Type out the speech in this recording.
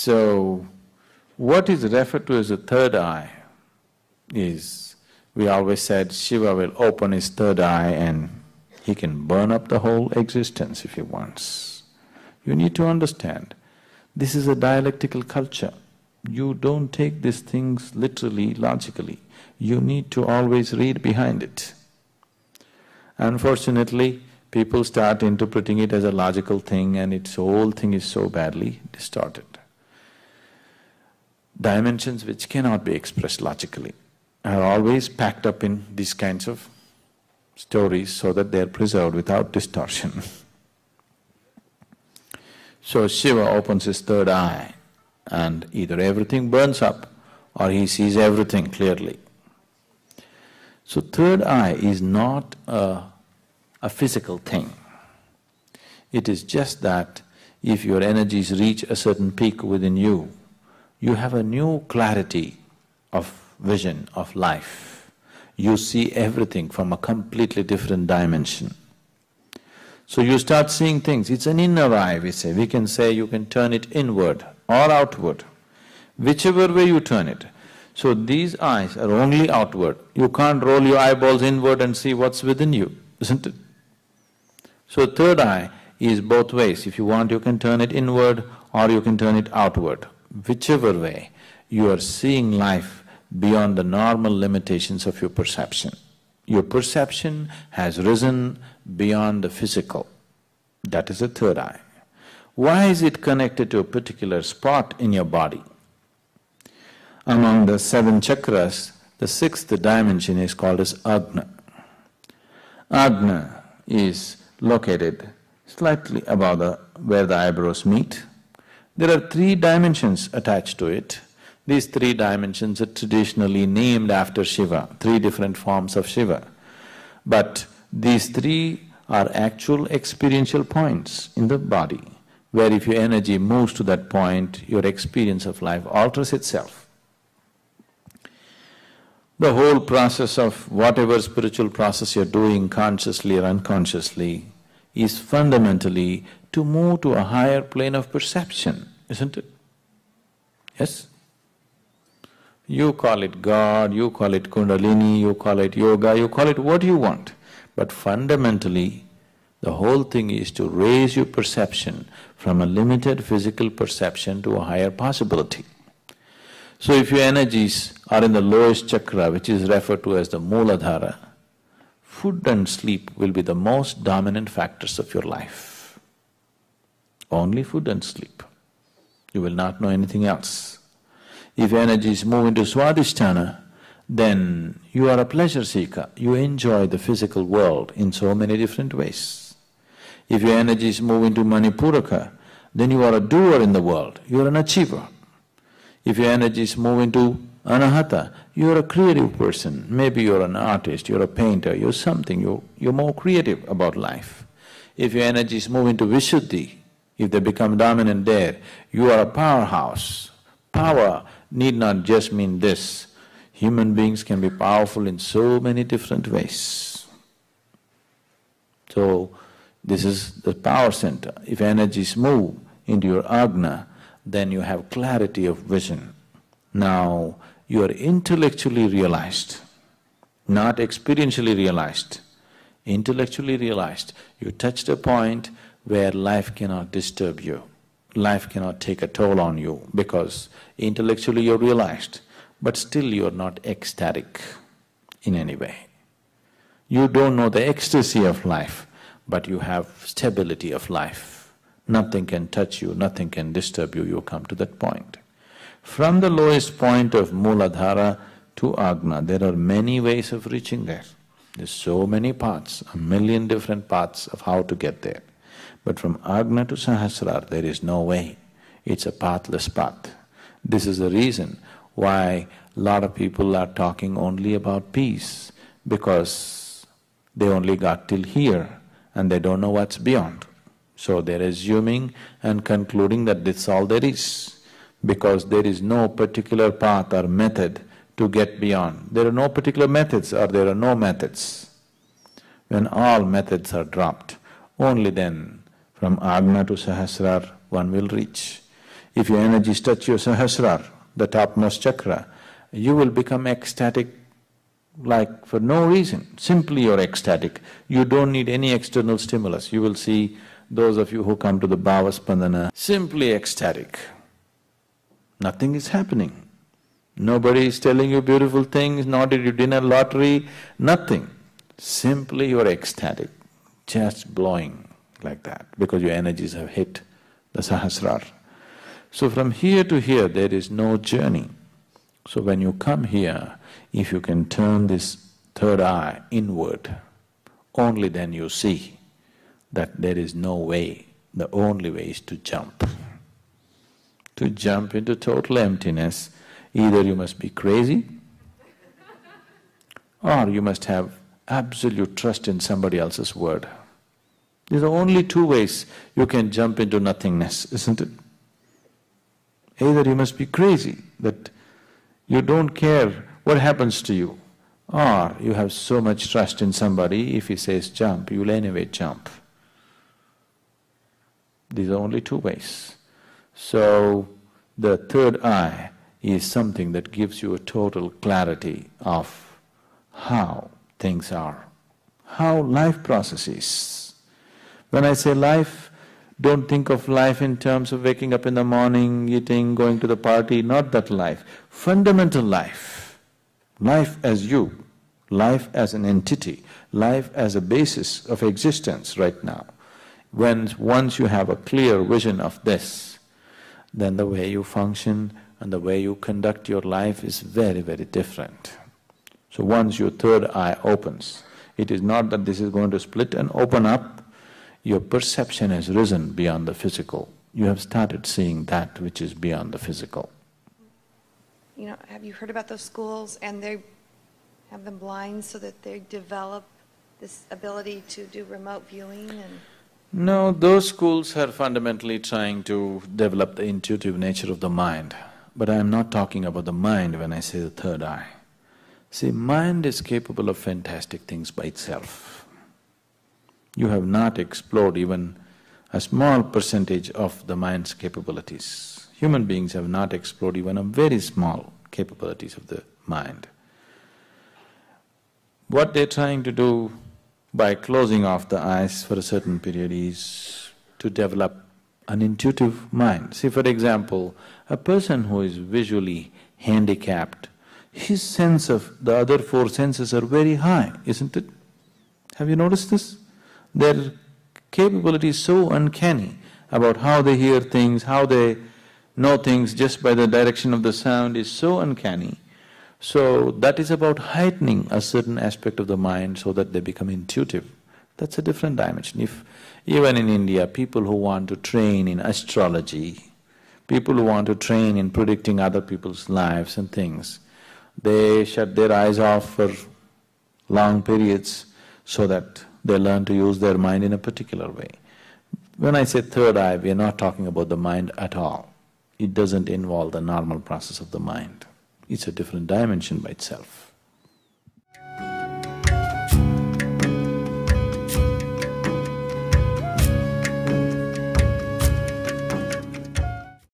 So, what is referred to as the third eye is, we always said Shiva will open his third eye and he can burn up the whole existence if he wants. You need to understand, this is a dialectical culture. You don't take these things literally, logically. You need to always read behind it. Unfortunately, people start interpreting it as a logical thing and its whole thing is so badly distorted. Dimensions which cannot be expressed logically are always packed up in these kinds of stories so that they are preserved without distortion. So Shiva opens his third eye and either everything burns up or he sees everything clearly. So third eye is not a physical thing. It is just that if your energies reach a certain peak within you, you have a new clarity of vision of life. You see everything from a completely different dimension. So you start seeing things, it's an inner eye we say. We can say you can turn it inward or outward, whichever way you turn it. So these eyes are only outward. You can't roll your eyeballs inward and see what's within you, isn't it? So third eye is both ways. If you want, you can turn it inward or you can turn it outward. Whichever way, you are seeing life beyond the normal limitations of your perception. Your perception has risen beyond the physical. That is the third eye. Why is it connected to a particular spot in your body? Among the seven chakras, the sixth dimension is called as Agna. Agna is located slightly above where the eyebrows meet. There are three dimensions attached to it. These three dimensions are traditionally named after Shiva, three different forms of Shiva. But these three are actual experiential points in the body, where if your energy moves to that point, your experience of life alters itself. The whole process of whatever spiritual process you're doing, consciously or unconsciously, is fundamentally to move to a higher plane of perception, isn't it? Yes? You call it God, you call it Kundalini, you call it yoga, you call it what you want. But fundamentally, the whole thing is to raise your perception from a limited physical perception to a higher possibility. So if your energies are in the lowest chakra, which is referred to as the Mooladhara, food and sleep will be the most dominant factors of your life. Only food and sleep. You will not know anything else. If energies move into Swadhisthana, then you are a pleasure seeker, you enjoy the physical world in so many different ways. If your energies move into Manipuraka, then you are a doer in the world, you are an achiever. If your energies move into Anahata, you are a creative person, maybe you are an artist, you are a painter, you are something, you're more creative about life. If your energies move into Vishuddhi, if they become dominant there, you are a powerhouse. Power need not just mean this. Human beings can be powerful in so many different ways. So, this is the power center. If energies move into your Agna, then you have clarity of vision. Now, you are intellectually realized, not experientially realized. Intellectually realized, you touched a point where life cannot disturb you. Life cannot take a toll on you because intellectually you're realized, but still you're not ecstatic in any way. You don't know the ecstasy of life, but you have stability of life. Nothing can touch you, nothing can disturb you, you come to that point. From the lowest point of Mooladhara to Agna, there are many ways of reaching there. There's so many paths, a million different paths of how to get there. But from Agna to Sahasrara, there is no way. It's a pathless path. This is the reason why a lot of people are talking only about peace, because they only got till here and they don't know what's beyond. So they're assuming and concluding that that's all there is, because there is no particular path or method to get beyond. There are no particular methods or there are no methods. When all methods are dropped, only then from Agna to Sahasrara one will reach. If your energies touch your Sahasrara, the topmost chakra, you will become ecstatic like for no reason. Simply you're ecstatic. You don't need any external stimulus. You will see those of you who come to the Bhava Spandana, simply ecstatic. Nothing is happening. Nobody is telling you beautiful things, nor did you dinner lottery, nothing. Simply you're ecstatic, just blowing like that, because your energies have hit the Sahasrara. So from here to here, there is no journey. So when you come here, if you can turn this third eye inward, only then you see that there is no way, the only way is to jump. To jump into total emptiness, either you must be crazy or you must have absolute trust in somebody else's word. These are only two ways you can jump into nothingness, isn't it? Either you must be crazy, that you don't care what happens to you, or you have so much trust in somebody, if he says jump, you will anyway jump. These are only two ways. So, the third eye is something that gives you a total clarity of how things are, how life processes. When I say life, don't think of life in terms of waking up in the morning, eating, going to the party, not that life. Fundamental life, life as you, life as an entity, life as a basis of existence right now. Once you have a clear vision of this, then the way you function and the way you conduct your life is very, very different. So once your third eye opens, it is not that this is going to split and open up, your perception has risen beyond the physical. You have started seeing that which is beyond the physical. You know, have you heard about those schools and they have them blind so that they develop this ability to do remote viewing and… No, those schools are fundamentally trying to develop the intuitive nature of the mind. But I am not talking about the mind when I say the third eye. See, mind is capable of fantastic things by itself. You have not explored even a small percentage of the mind's capabilities. Human beings have not explored even a very small capabilities of the mind. What they're trying to do by closing off the eyes for a certain period is to develop an intuitive mind. See, for example, a person who is visually handicapped, his sense of the other four senses are very high, isn't it? Have you noticed this? Their capability is so uncanny about how they hear things, how they know things just by the direction of the sound is so uncanny. So that is about heightening a certain aspect of the mind so that they become intuitive. That's a different dimension. If even in India, people who want to train in astrology, people who want to train in predicting other people's lives and things, they shut their eyes off for long periods so that they learn to use their mind in a particular way. When I say third eye, we are not talking about the mind at all. It doesn't involve the normal process of the mind. It's a different dimension by itself.